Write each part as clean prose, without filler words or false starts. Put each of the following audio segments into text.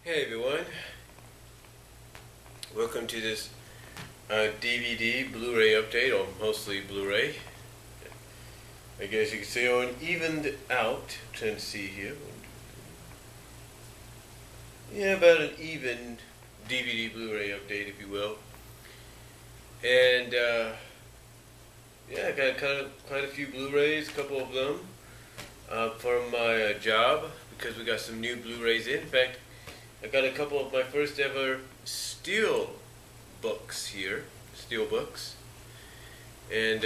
Hey everyone, welcome to this DVD Blu-ray update, or mostly Blu-ray. I guess you could say on evened out. I'm trying to see here. Yeah, about an even DVD Blu-ray update, if you will. And yeah, I got quite a few Blu-rays, a couple of them from my job, because we got some new Blu-rays in. In fact, I got a couple of my first ever steel books here, steel books, and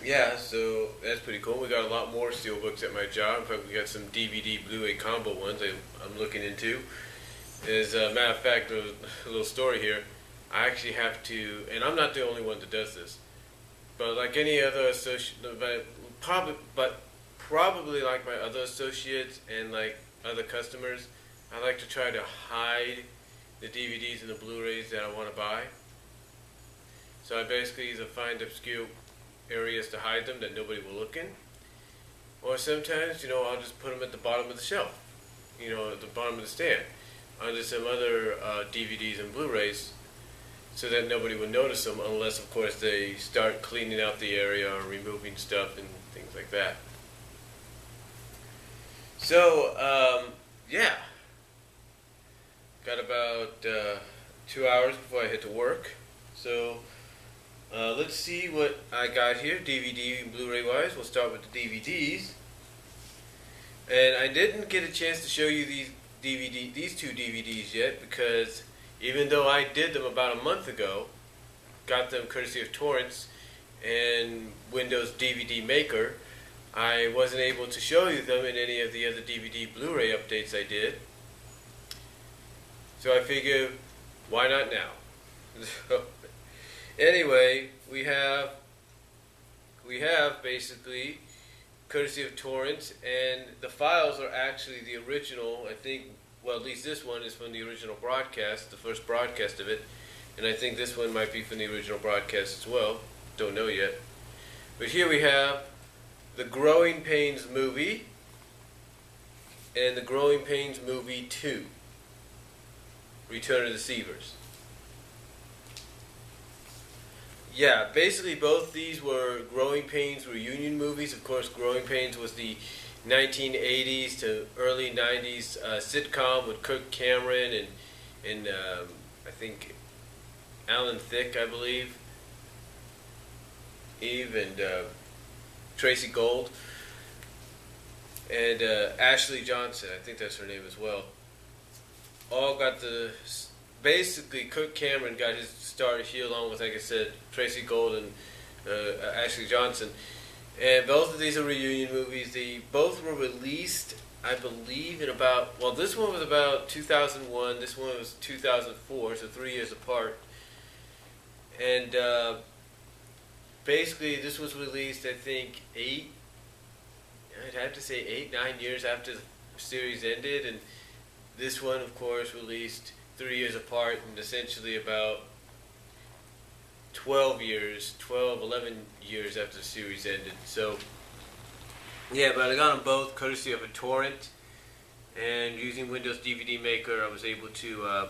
yeah, so that's pretty cool. We got a lot more steel books at my job. In fact, we got some DVD Blu-ray combo ones I'm looking into. As a matter of fact, a little story here. I actually have to, and I'm not the only one that does this, but like any other associate, probably like my other associates and like other customers, I like to try to hide the DVDs and the Blu-rays that I want to buy. So I basically either find obscure areas to hide them that nobody will look in, or sometimes, I'll just put them at the bottom of the shelf, at the bottom of the stand, under some other DVDs and Blu-rays, so that nobody would notice them, unless, of course, they start cleaning out the area or removing stuff and things like that. So, yeah. Got about 2 hours before I hit to work. So, let's see what I got here, DVD and Blu-ray wise. We'll start with the DVDs. And I didn't get a chance to show you these two DVDs yet, because even though I did them about a month ago, got them courtesy of torrents and Windows DVD Maker, I wasn't able to show you them in any of the other DVD Blu-ray updates I did. So I figured, why not now? So, anyway, we have basically courtesy of torrents, and the files are actually the original. I think, well, at least this one is from the original broadcast, the first broadcast of it, and I think this one might be from the original broadcast as well. Don't know yet. But here we have the Growing Pains movie and the Growing Pains movie 2, Return of the Seavers. Yeah, basically both these were Growing Pains reunion movies. Of course, Growing Pains was the 1980s to early 90s sitcom with Kirk Cameron and I think Alan Thicke, I believe, Eve and Tracy Gold, and Ashley Johnson, I think that's her name as well. All got basically Kirk Cameron got his start here, along with, like I said, Tracy Gold and Ashley Johnson. And both of these are reunion movies. They both were released, I believe, in about, well, this one was about 2001, this one was 2004, so 3 years apart. And basically this was released, I think, 9 years after the series ended, and this one, of course, released 3 years apart, and essentially about 11 years after the series ended. So, yeah, but I got them both courtesy of a torrent, and using Windows DVD Maker, I was able to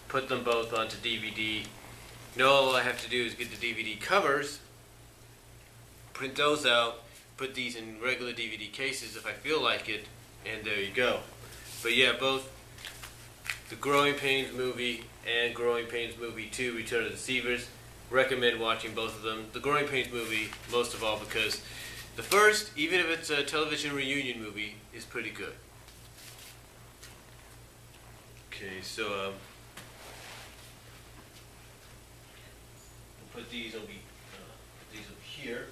put them both onto DVD. All I have to do is get the DVD covers, print those out, put these in regular DVD cases if I feel like it, and there you go. But yeah, both the Growing Pains movie and Growing Pains movie 2, Return of the Seavers, recommend watching both of them. The Growing Pains movie, most of all, because the first, even if it's a television reunion movie, is pretty good. Okay, so we'll put these over here.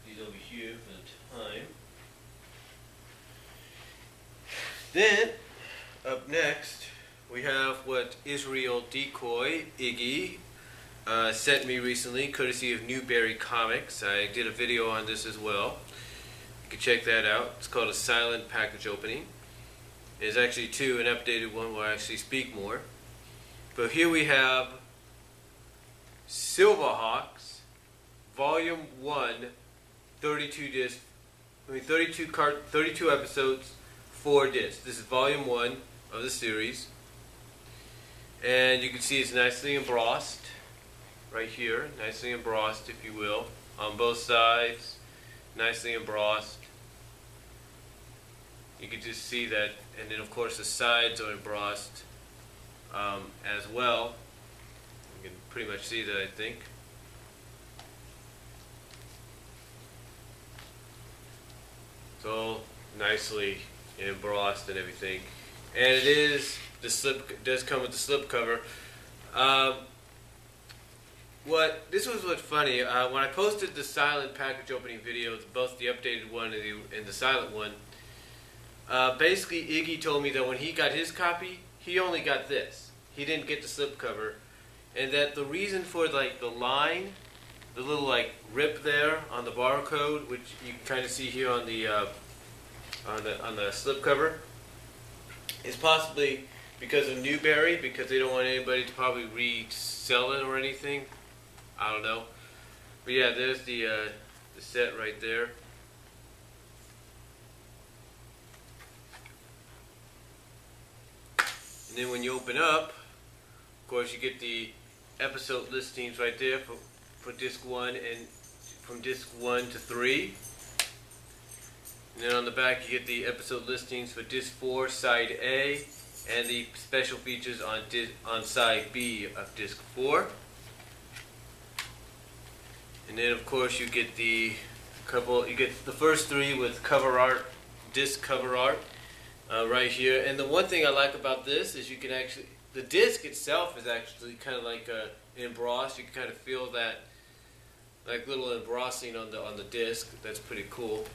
These over here for the time. Then, up next, we have what Israel Decoy, Iggy, sent me recently, courtesy of Newberry Comics. I did a video on this as well. You can check that out. It's called A Silent Package Opening. There's actually an updated one where I actually speak more. But here we have Silverhawks, Volume 1, 32 discs. 32 episodes, 4 discs. This is volume 1 of the series. And you can see it's nicely embossed right here, nicely embossed, if you will, on both sides, nicely embossed. You can just see that, and then of course the sides are embossed as well. You can pretty much see that, I think. It's all nicely embossed and everything, and does come with the slip cover. This was what's funny. When I posted the silent package opening videos, both the updated one and the silent one, basically Iggy told me that when he got his copy, he only got this. He didn't get the slip cover, and that the reason for like the line, the little like rip there on the barcode, which you can kind of see here on the slip cover, is possibly because of Newberry, because they don't want anybody to probably resell it or anything. I don't know. But yeah, there's the set right there. And then when you open up, of course, you get the episode listings right there for disc 1 and from disc 1 to 3. And then on the back you get the episode listings for disc 4, side A, and the special features on side B of disc 4. And then of course you get the first 3 with cover art, disc cover art right here. And the one thing I like about this is you can actually, the disc itself is actually kind of like embossed. You can kind of feel that like little embossing on the disc. That's pretty cool.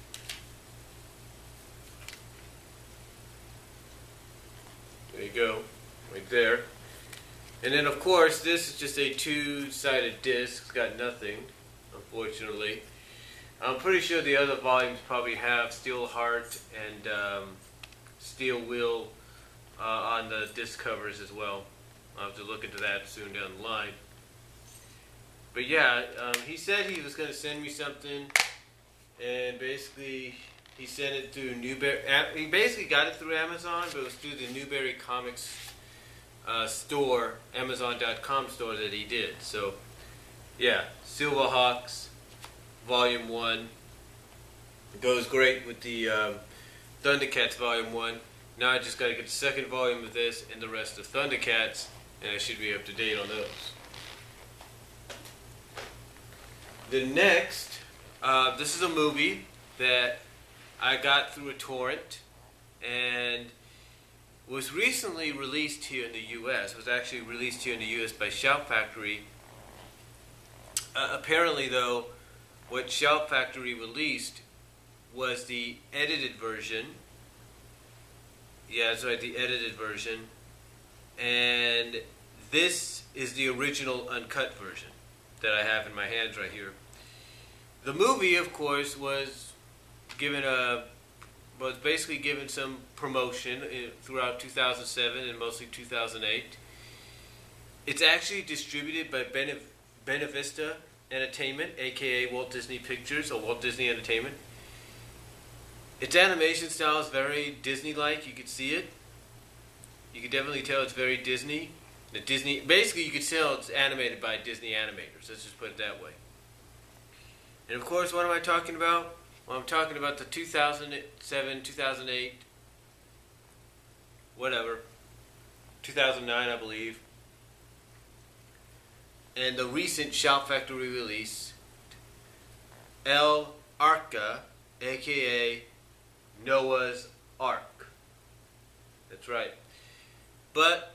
There you go, right there. And then of course this is just a 2-sided disc. It's got nothing, unfortunately. I'm pretty sure the other volumes probably have steel heart and steel wheel on the disc covers as well. I'll have to look into that soon down the line. But yeah, he said he was going to send me something, and basically he sent it through Newberry. He basically got it through Amazon, but it was through the Newberry Comics store, Amazon.com store that he did. So yeah, Silverhawks Volume 1 goes great with the Thundercats Volume 1. Now I just got to get the second volume of this and the rest of Thundercats, and I should be up to date on those. The next, this is a movie that I got through a torrent and was recently released here in the U.S. It was actually released here in the U.S. by Shout Factory. Apparently, though, what Shout Factory released was the edited version. Yeah, that's right, the edited version. And this is the original uncut version that I have in my hands right here. The movie, of course, was basically given some promotion throughout 2007 and mostly 2008. It's actually distributed by Benavista Entertainment, aka Walt Disney Pictures or Walt Disney Entertainment. Its animation style is very Disney-like. You could see it. You could definitely tell it's very Disney. Basically, you could tell it's animated by Disney animators. Let's just put it that way. And of course, what am I talking about? Well, I'm talking about the 2007, 2008, whatever, 2009, I believe, and the recent Shout Factory release, El Arca, aka Noah's Ark. That's right. But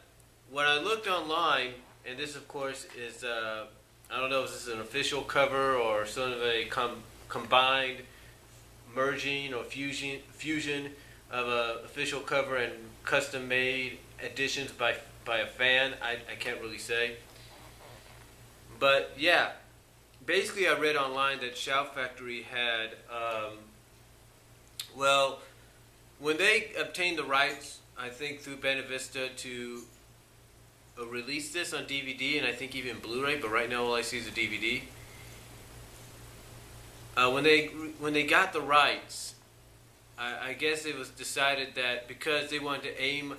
when I looked online, and this, of course, is I don't know if this is an official cover or sort of a combined merging or fusion of an official cover and custom-made editions by a fan. I can't really say. But yeah, basically I read online that Shout Factory had, when they obtained the rights, I think through Benavista to release this on DVD and I think even Blu-ray, but right now all I see is a DVD. when they got the rights, I guess it was decided that because they wanted to aim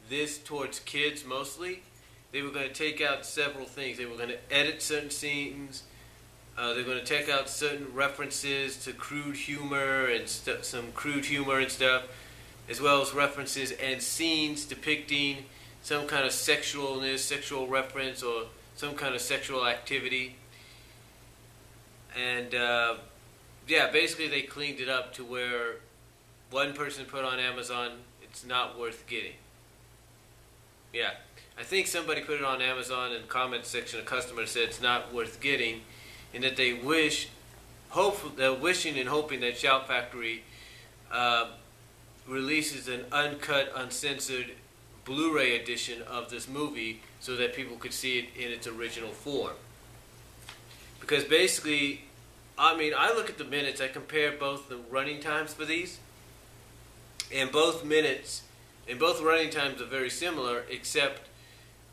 this towards kids mostly, they were going to take out several things. They were going to edit certain scenes. They're going to take out certain references to crude humor and some crude humor and stuff, as well as references and scenes depicting some kind of sexualness, sexual reference, or some kind of sexual activity. And basically they cleaned it up to where one person put on Amazon, it's not worth getting. Yeah, I think somebody put it on Amazon in the comment section. A customer said it's not worth getting, and that they're wishing and hoping that Shout Factory releases an uncut, uncensored Blu-ray edition of this movie so that people could see it in its original form. Because basically, I mean, I look at the minutes, I compare both the running times for these, and both running times are very similar, except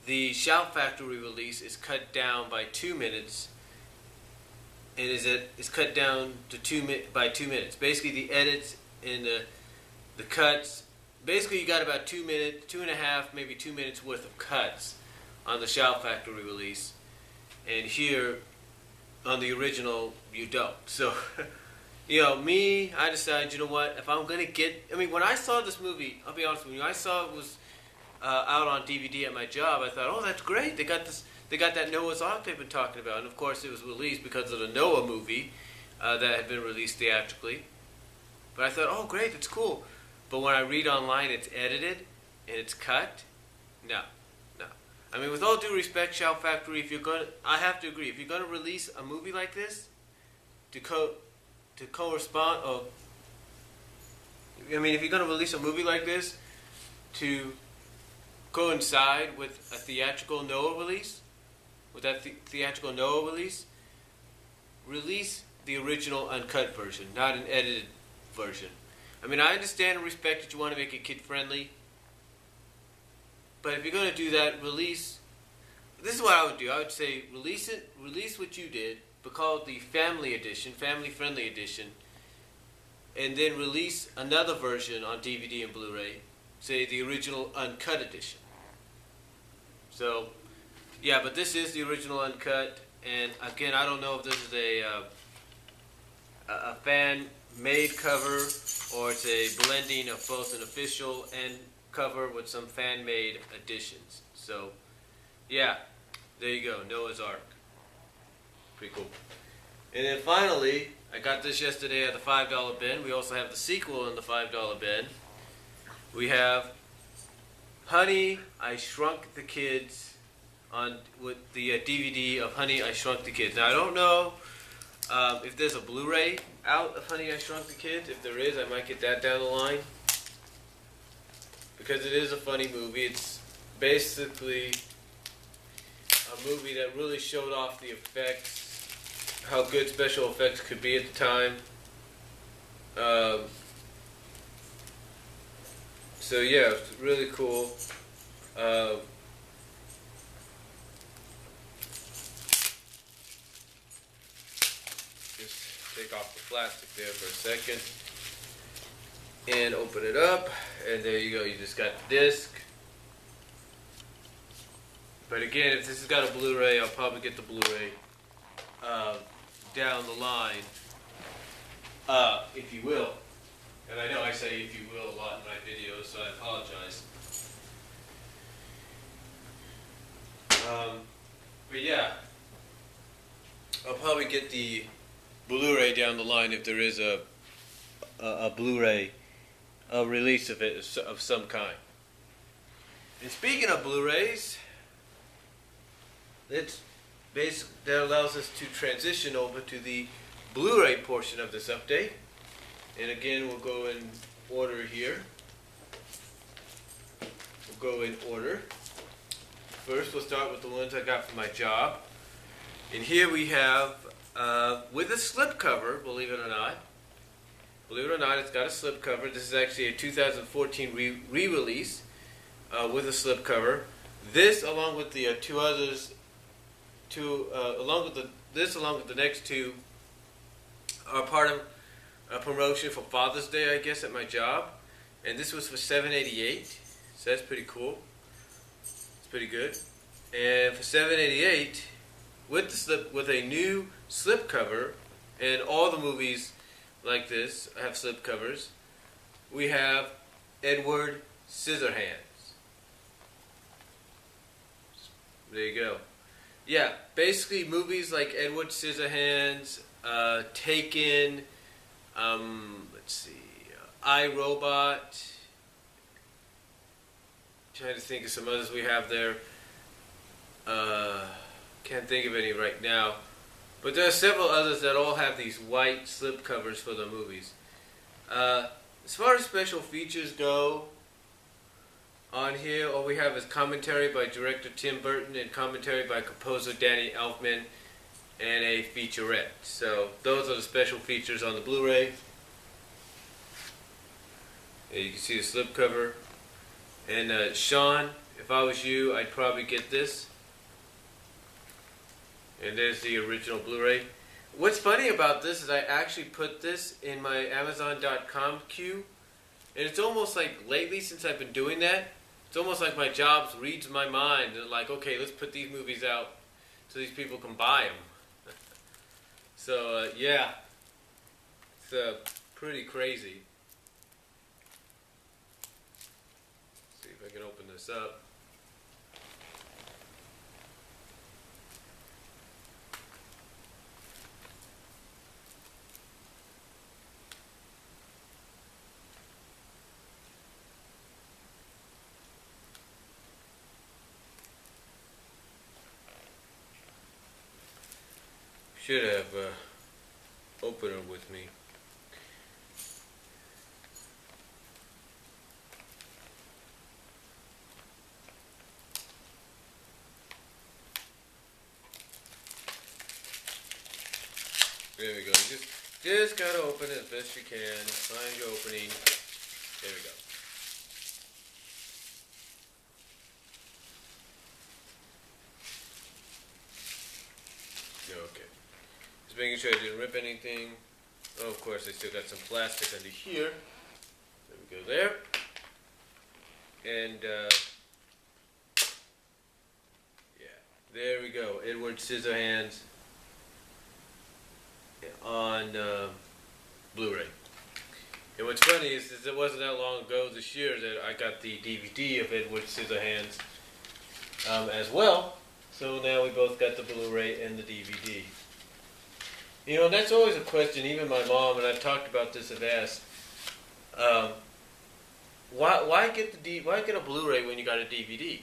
the Shout Factory release is cut down by 2 minutes, and is cut down to by 2 minutes. Basically, the edits and the cuts, basically you got about 2 minutes, 2.5, maybe 2 minutes worth of cuts on the Shout Factory release, and here on the original you don't. So, I decided, you know what, if I'm going to when I saw this movie, I'll be honest with you, when I saw it was out on DVD at my job, I thought, oh, that's great, they got that Noah's Ark they've been talking about, and of course it was released because of the Noah movie that had been released theatrically. But I thought, oh, great, it's cool. But when I read online, it's edited and it's cut. No. I mean, with all due respect, Shout Factory, I have to agree, if you're going to release a movie like this if you're going to release a movie like this to coincide with a theatrical Noah release, release the original uncut version, not an edited version. I mean, I understand and respect that you want to make it kid-friendly, but if you're going to do that, this is what I would do. I would say release what you did, but call it the family edition, family-friendly edition, and then release another version on DVD and Blu-ray, say the original uncut edition. So, yeah, but this is the original uncut, and again, I don't know if this is a fan-made cover, or it's a blending of both an official and cover with some fan-made additions. So, yeah, there you go, Noah's Ark. Pretty cool. And then finally, I got this yesterday at the $5 bin. We also have the sequel in the $5 bin. We have Honey, I Shrunk the Kids with the DVD of Honey, I Shrunk the Kids. Now, I don't know if there's a Blu-ray out of Honey, I Shrunk the Kids. If there is, I might get that down the line, because it is a funny movie. It's basically a movie that really showed off the effects, how good special effects could be at the time. So yeah, it's really cool. Just take off the plastic there for a second and open it up, and there you go, you just got the disc. But again, if this has got a Blu-ray, I'll probably get the Blu-ray down the line, if you will. And I know I say if you will a lot in my videos, so I apologize. But yeah, I'll probably get the Blu-ray down the line if there is a Blu-ray release of it of some kind. And speaking of Blu-rays, that allows us to transition over to the Blu-ray portion of this update. And again, we'll go in order here. We'll go in order. First, we'll start with the ones I got from my job. And here we have, with a slipcover, believe it or not. Believe it or not, it's got a slipcover. This is actually a 2014 re-release with a slipcover. This, along with the two others, along with the next two are part of a promotion for Father's Day, I guess, at my job. And this was for $7.88, so that's pretty cool. It's pretty good. And for $7.88, with a new slipcover, and all the movies like this have slipcovers, we have Edward Scissorhands. There you go. Yeah, basically movies like Edward Scissorhands, Taken, let's see, I, Robot. Trying to think of some others we have there. Can't think of any right now. But there are several others that all have these white slipcovers for the movies. As far as special features go, on here all we have is commentary by director Tim Burton and commentary by composer Danny Elfman and a featurette. So those are the special features on the Blu-ray. Yeah, you can see the slipcover. And Sean, if I was you, I'd probably get this. And there's the original Blu-ray. What's funny about this is I actually put this in my Amazon.com queue. And it's almost like lately, since I've been doing that, it's almost like my job reads my mind. They're like, okay, let's put these movies out so these people can buy them. So, yeah. It's pretty crazy. Let's see if I can open this up. Should have opener with me. There we go. Just gotta open it as best you can. Find your opening. There we go. Okay. Just making sure I didn't rip anything. Oh, of course, I still got some plastic under here. There we go there. And, yeah, there we go. Edward Scissorhands on Blu-ray. And what's funny is it wasn't that long ago this year that I got the DVD of Edward Scissorhands as well. So now we both got the Blu-ray and the DVD. You know, that's always a question. Even my mom, and I've talked about this, have asked, why get a Blu-ray when you got a DVD?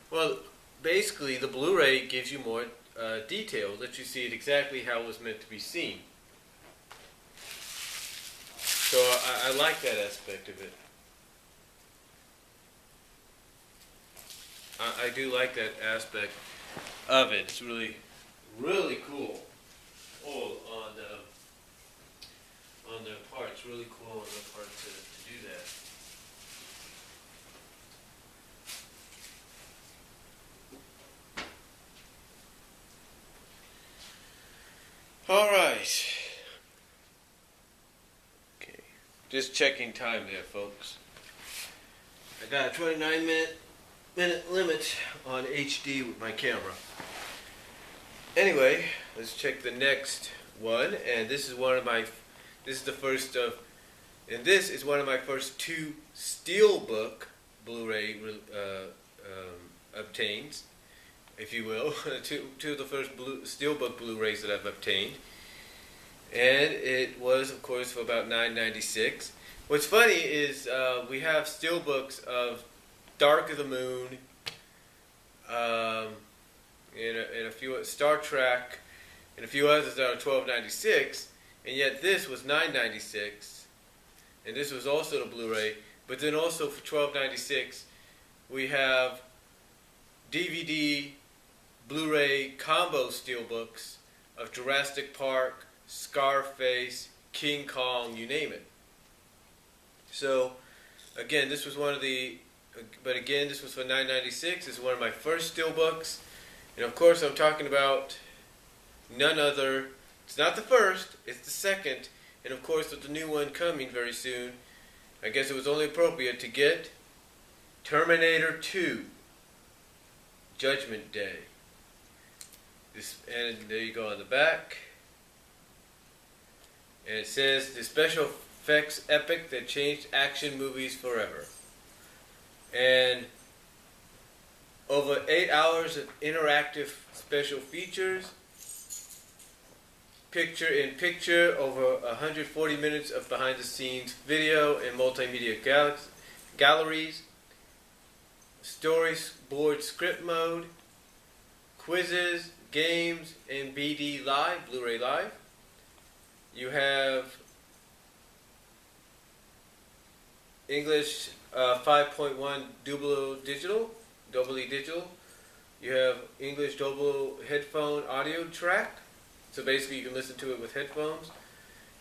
Well, basically, the Blu-ray gives you more detail, lets you see it exactly how it was meant to be seen. So I like that aspect of it. I do like that aspect of it. It's really, really cool. On their part, it's really cool on their part to do that. All right. Okay. Just checking time there, folks. I got a 29-minute limit on HD with my camera. Anyway, let's check the next one, and this is one of my first two Steelbook Blu-ray obtains, if you will. two of the first Steelbook Blu-rays that I've obtained, and it was, of course, for about $9.96. What's funny is we have Steelbooks of Dark of the Moon, and a few Star Trek, and a few others that are $12.96, and yet this was $9.96, and this was also the Blu-ray. But then also for $12.96, we have DVD, Blu-ray combo steelbooks of Jurassic Park, Scarface, King Kong, you name it. So, again, this was one of the. But again, this was for $9.96. This is one of my first steelbooks. And of course, I'm talking about none other It's not the first, it's the second. And of course, with the new one coming very soon, I guess it was only appropriate to get Terminator 2, Judgment Day. And there you go on the back. And it says, the special effects epic that changed action movies forever. And over 8 hours of interactive special features, picture-in-picture, over 140 minutes of behind-the-scenes video and multimedia galleries, storyboard script mode, quizzes, games, and BD Live, Blu-ray Live. You have English 5.1 doubly digital. You have English double headphone audio track. So basically you can listen to it with headphones.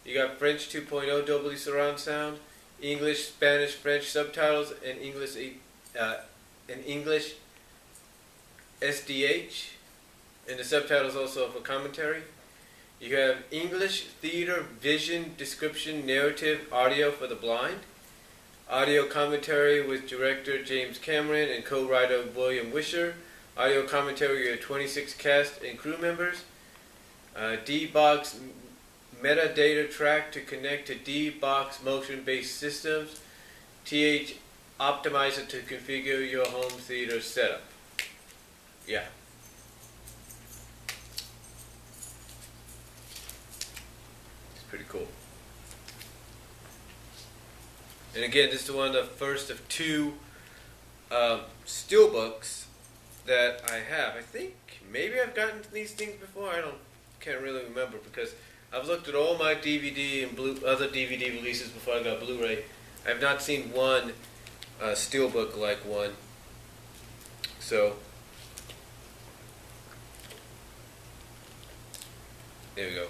You got French 2.0 doubly surround sound, English, Spanish, French subtitles, and English SDH. And the subtitles also for commentary. You have English theater vision description narrative audio for the blind. Audio commentary with director James Cameron and co-writer William Wisher. Audio commentary with 26 cast and crew members. D-Box metadata track to connect to D-Box motion-based systems. TH optimizer to configure your home theater setup. Yeah. It's pretty cool. And again, this is one of the first of two steelbooks that I have. I think maybe I've gotten these things before. Can't really remember because I've looked at all my DVD and other DVD releases before I got Blu-ray. I have not seen one steelbook like one. So there we go.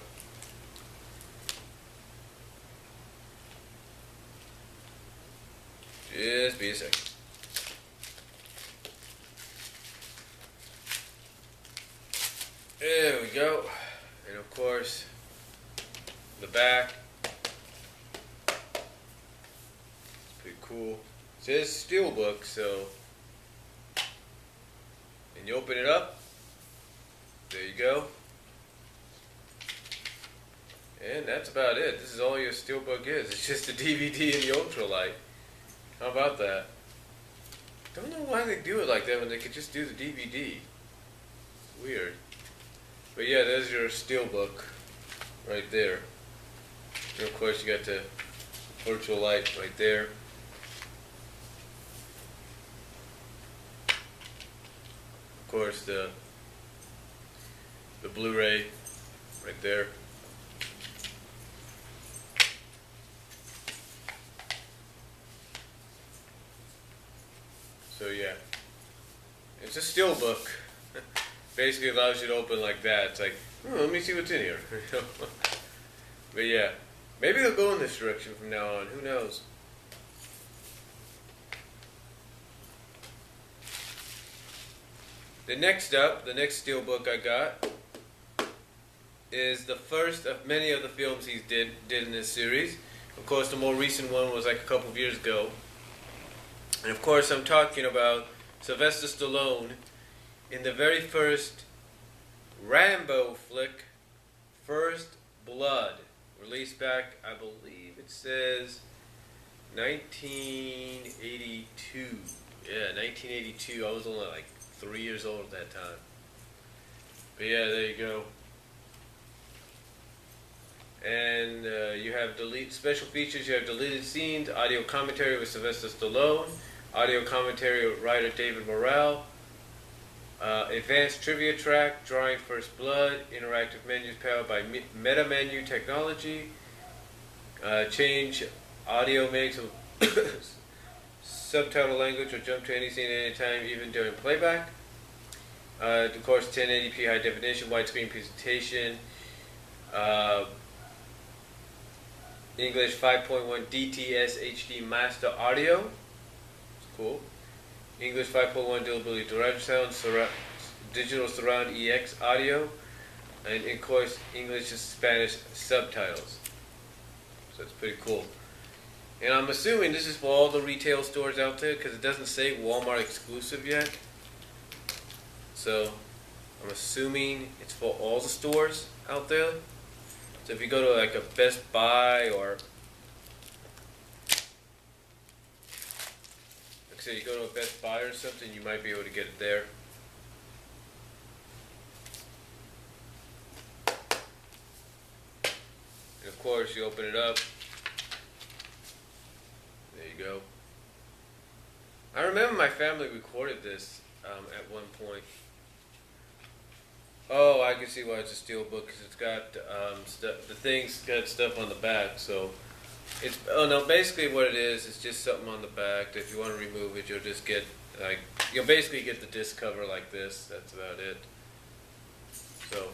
Just be a second. There we go. And of course, the back. It's pretty cool. It says steelbook, so. And you open it up. There you go. And that's about it. This is all your steelbook is. It's just the DVD and the ultralight. How about that? Don't know why they do it like that when they could just do the DVD. Weird. But yeah, there's your steelbook right there. And of course you got the ultralight right there. Of course the Blu-ray right there. So yeah, it's a steelbook. Basically allows you to open like that. It's like, let me see what's in here. But yeah, maybe they'll go in this direction from now on. Who knows? The next steelbook I got is the first of many of the films he did in this series. Of course, the more recent one was like a couple of years ago. And of course, I'm talking about Sylvester Stallone in the very first Rambo flick, First Blood, released back, I believe it says 1982. Yeah, 1982. I was only like 3 years old at that time. But yeah, there you go. And you have special features. You have deleted scenes, audio commentary with Sylvester Stallone, audio commentary with writer David Morrell, advanced trivia track, drawing First Blood, interactive menus powered by Meta Menu technology, change audio mix of subtitle language or jump to any scene at any time, even during playback. Of course, 1080p high definition, widescreen presentation. English 5.1 DTS HD Master Audio. It's cool. English 5.1 Durability Direct Sound, Digital Surround EX Audio. and of course English and Spanish subtitles. So it's pretty cool. And I'm assuming this is for all the retail stores out there because it doesn't say Walmart exclusive yet. So I'm assuming it's for all the stores out there. So if you go to like a Best Buy or like I said, you go to a Best Buy or something, you might be able to get it there. And of course you open it up. There you go. I remember my family recorded this at one point. Oh, I can see why it's a steel book because it's got the thing's got stuff on the back. So it's basically what it is just something on the back that if you want to remove it, you'll just get like you'll basically get the disc cover like this. That's about it. So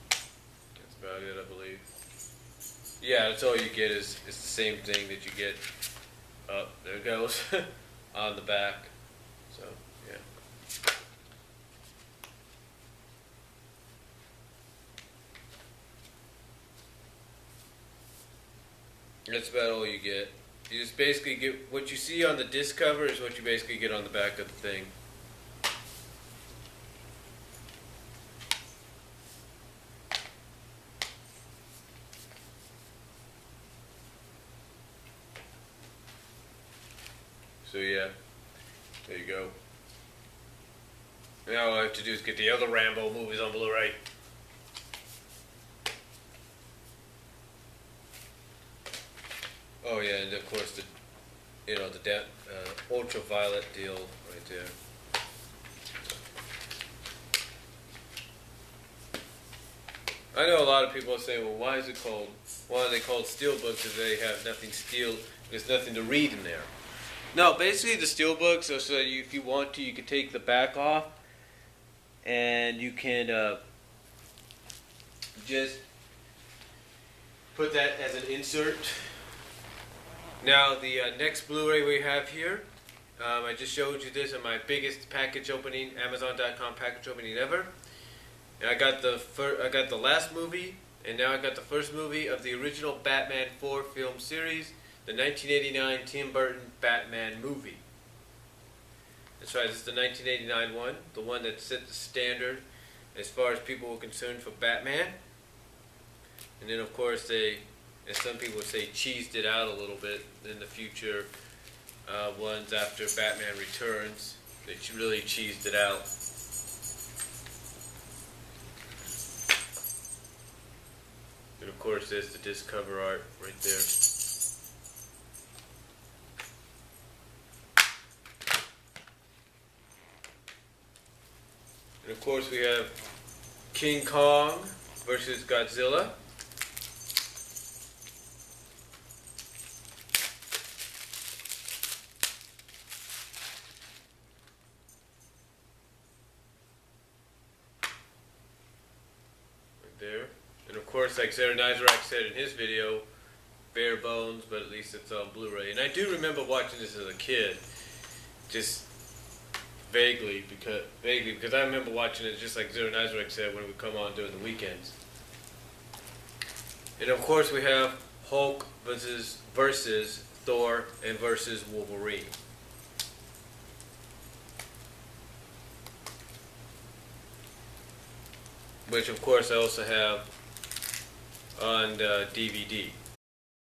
that's about it, I believe. Yeah, that's all you get is the same thing that you get. Oh, there it goes on the back. So yeah. That's about all you get. You just basically get what you see on the disc cover is what you basically get on the back of the thing. So yeah, there you go. Now all I have to do is get the other Rambo movies on Blu-ray. Oh yeah, and of course the ultraviolet deal right there. I know a lot of people are saying, well, why are they called steelbooks if they have nothing steel? There's nothing to read in there. No, basically the steelbooks are so that if you want to, you can take the back off and you can just put that as an insert. Now the next Blu-ray we have here, I just showed you this in my biggest package opening, Amazon.com package opening ever. And I got the last movie, and now I got the first movie of the original Batman 4 film series, the 1989 Tim Burton Batman movie. That's right, this is the 1989 one, the one that set the standard as far as people were concerned for Batman. And then of course they, as some people would say, cheesed it out a little bit in the future ones after Batman Returns. They really cheesed it out. And of course there's the disc cover art right there. And of course we have King Kong versus Godzilla. Right there. And of course, like Sarah Nizarak said in his video, bare bones, but at least it's on Blu-ray. And I do remember watching this as a kid, just vaguely because I remember watching it just like Zero Nizarak said when it would come on during the weekends. And of course we have Hulk versus Thor and versus Wolverine. Which of course I also have on DVD.